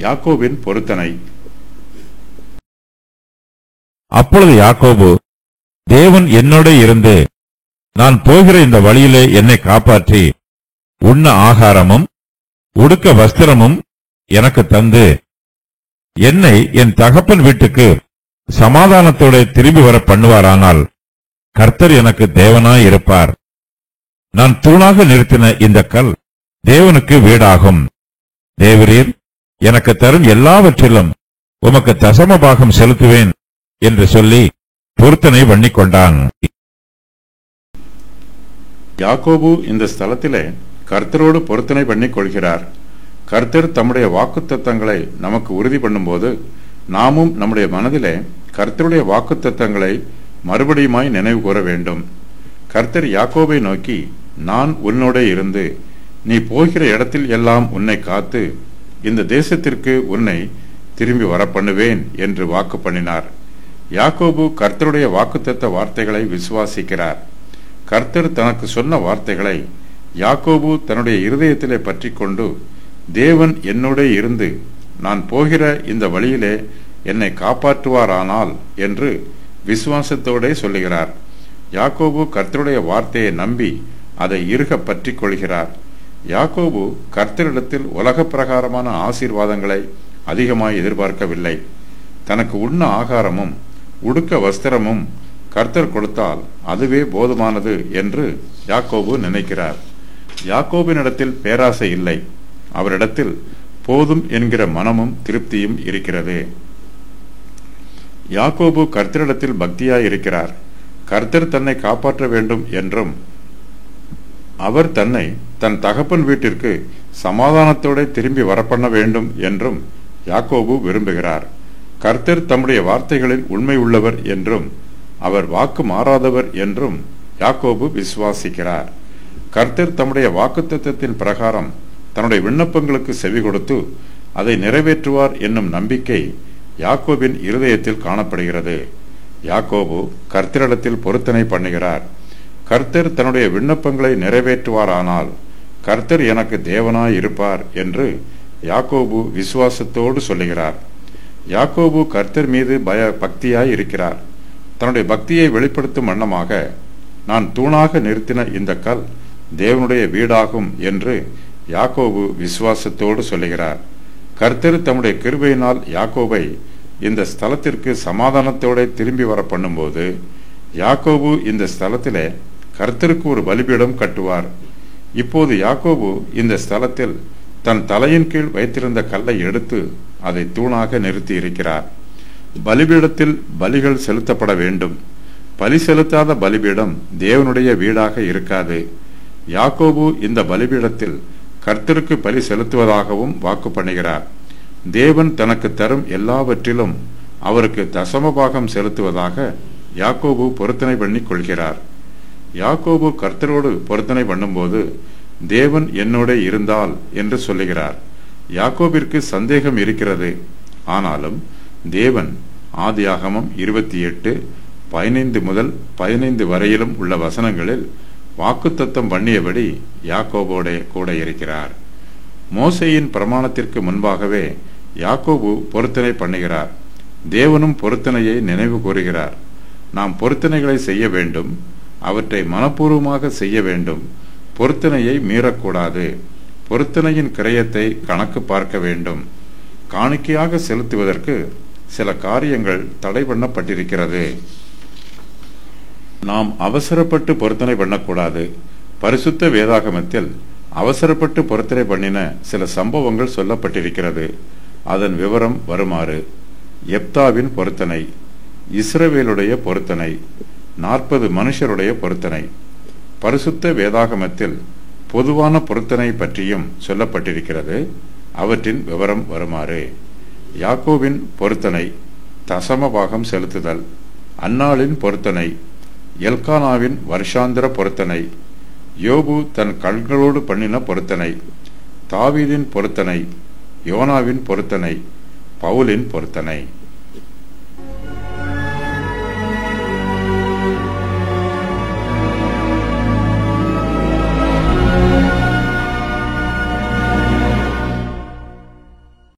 யாக்கோபின் பொருத்தனை. அப்பொழுது யாக்கோபு, தேவன் என்னோட இருந்து நான் போகிற இந்த வழியிலே என்னை காப்பாற்றி உண்ண ஆகாரமும் உடுக்க வஸ்திரமும் எனக்கு தந்து என்னை என் தகப்பன் வீட்டுக்கு சமாதானத்தோட திரும்பி வர பண்ணுவாரானால் கர்த்தர் எனக்கு தேவனாயிருப்பார். நான் தூணாக நிறுத்தின இந்த கல் தேவனுக்கு வீடாகும். தேவரீர் எனக்கு தரும் எல்லாவற்றிலும் உமக்கு தசமபாகம் செலுத்துவேன் என்று சொல்லி பொருத்தனை பண்ணிக்கொண்டான். யாக்கோபு இந்த ஸ்தலத்திலே கர்த்தரோடு பொருத்தனை பண்ணிக் கொள்கிறார். கர்த்தர் தம்முடைய வாக்குத்தத்தங்களை நமக்கு உறுதி பண்ணும்போது நாமும் நம்முடைய மனதிலே கர்த்தருடைய வாக்குத்தத்தங்களை மறுபடியுமாய் நினைவு கூற வேண்டும். கர்த்தர் யாக்கோபை நோக்கி, நான் உன்னோட இருந்து நீ போகிற இடத்தில் எல்லாம் உன்னை காத்து இந்த தேசத்திற்கு உன்னை திரும்பி வர பண்ணுவேன் என்று வாக்கு பண்ணினார். யாக்கோபு கர்த்தருடைய வாக்குத்தத்த வார்த்தைகளை விசுவாசிக்கிறார். கர்த்தர் தனக்கு சொன்ன வார்த்தைகளை யாக்கோபு தன்னுடைய இருதயத்திலே பற்றி கொண்டு, தேவன் என்னோட இருந்து நான் போகிற இந்த வழியிலே என்னை காப்பாற்றுவாரானால் என்று விசுவாசத்தோடே சொல்லுகிறார். யாக்கோபு கர்த்தருடைய வார்த்தையை நம்பி அதை இறுக பற்றி கொள்கிறார். யாக்கோபு கர்த்தரிடத்தில் உலக பிரகாரமான ஆசீர்வாதங்களை அதிகமாய் எதிர்பார்க்கவில்லை. தனக்கு உண்ண ஆகாரமும் உடுக்க வஸ்திரமும் கர்த்தர் கொடுத்தால் அதுவே போதுமானது என்று யாக்கோபு நினைக்கிறார். யாக்கோபினிடத்தில் பேராசை இல்லை. அவரிடத்தில் போதும் என்கிற மனமும் திருப்தியும் இருக்கிறது. யாக்கோபு கர்த்தரிடத்தில் பக்தியாய் இருக்கிறார். கர்த்தர் தன்னை காப்பாற்ற வேண்டும் என்றும் அவர் தன்னை தன் தகப்பன் வீட்டிற்கு சமாதானத்தோட திரும்பி வரப்பண்ண வேண்டும் என்றும் யாக்கோபு விரும்புகிறார். கர்த்தர் தம்முடைய வார்த்தைகளில் உண்மை உள்ளவர் என்றும் அவர் வாக்கு மாறாதவர் என்றும் யாக்கோபு விசுவாசிக்கிறார். கர்த்தர் தம்முடைய வாக்குத்தத்தத்தின் பிரகாரம் தன்னுடைய விண்ணப்பங்களுக்கு செவி கொடுத்து அதை நிறைவேற்றுவார் என்னும் நம்பிக்கை யாக்கோபின் இருதயத்தில் காணப்படுகிறது. யாக்கோபு கர்த்தரிடத்தில் பொருத்தனை பண்ணுகிறார். கர்த்தர் தன்னுடைய விண்ணப்பங்களை நிறைவேற்றுவாரானால் கர்த்தர் எனக்கு தேவனாய் இருப்பார் என்று யாக்கோபு விசுவாசத்தோடு சொல்லுகிறார். யாக்கோபு கர்த்தர் மீது பக்தியாய் இருக்கிறார். தன்னுடைய பக்தியை வெளிப்படுத்தும் வண்ணமாக, நான் தூணாக நிறுத்தின இந்த கல் தேவனுடைய வீடாகும் என்று யாக்கோபு விசுவாசத்தோடு சொல்லுகிறார். கர்த்தர் தம்முடைய கிருபையினால் யாக்கோபை இந்த ஸ்தலத்திற்கு சமாதானத்தோட திரும்பி வர பண்ணும்போது யாக்கோபு இந்த ஸ்தலத்திலே கர்த்தருக்கு ஒரு பலிபீடம் கட்டுவார். இப்போது யாக்கோபு இந்த ஸ்தலத்தில் தன் தலையின் கீழ் வைத்திருந்த கல்லை எடுத்து அதை தூணாக நிறுத்தி இருக்கிறார். பலிபீடத்தில் பலிகள் செலுத்தப்பட வேண்டும். பலி செலுத்தாத பலிபீடம் தேவனுடைய வீடாக இருக்காது. யாக்கோபு இந்த பலிபீடத்தில் கர்த்தருக்கு பலி செலுத்துவதாகவும் வாக்கு பண்ணுகிறார். தேவன் தனக்கு தரும் எல்லாவற்றிலும் அவருக்கு தசமபாகம் செலுத்துவதாக யாக்கோபு பொருத்தனை பண்ணி கொள்கிறார். யாக்கோபு கர்த்தரோடு பொருத்தனை பண்ணும்போது தேவன் என்னோட இருந்தால் என்று சொல்லுகிறார். யாக்கோபிற்கு சந்தேகம் இருக்கிறது. ஆனாலும் தேவன் ஆதியாகமம் 28:15 முதல் 15 வரையிலும் உள்ள வசனங்களில் வாக்குத்தத்தம் பண்ணியபடி யாக்கோபோட கூட இருக்கிறார். மோசேயின் பிரமாணத்திற்கு முன்பாகவே யாக்கோபு பொருத்தனை பண்ணுகிறார். தேவனும் பொருத்தனையை நினைவு கூறுகிறார். நாம் பொருத்தனைகளை செய்ய வேண்டும். அவற்றை மனப்பூர்வமாக செய்ய வேண்டும். பொருத்தனையை மீறக்கூடாது. பொருத்தனையின் கிரயத்தை கணக்கு பார்க்க வேண்டும். காணிக்கையாக செலுத்துவதற்கு சில காரியங்கள் தடை பண்ணப்பட்டிருக்கிறது. நாம் அவசரப்பட்டு பொருத்தனை பண்ணக்கூடாது. பரிசுத்த வேதாகமத்தில் அவசரப்பட்டு பொருத்தனை பண்ணின சில சம்பவங்கள் சொல்லப்பட்டிருக்கிறது. அதன் விவரம் வருமாறு: எப்தாவின் பொருத்தனை, இஸ்ரவேலுடைய பொருத்தனை, 40 மனுஷருடைய பொருத்தனை. பரிசுத்த வேதாகமத்தில் பொதுவான பொருத்தனை பற்றியும் சொல்லப்பட்டிருக்கிறது. அவற்றின் விவரம் வருமாறு: யாக்கோபின் பொருத்தனை, தசமபாகம் செலுத்துதல். அன்னாளின் பொருத்தனை, எல்கானாவின் வருஷாந்திர பொருத்தனை, யோபு தன் கண்களோடு பண்ணின பொருத்தனை, தாவீதின் பொருத்தனை, யோனாவின் பொருத்தனை, பவுலின் பொருத்தனை.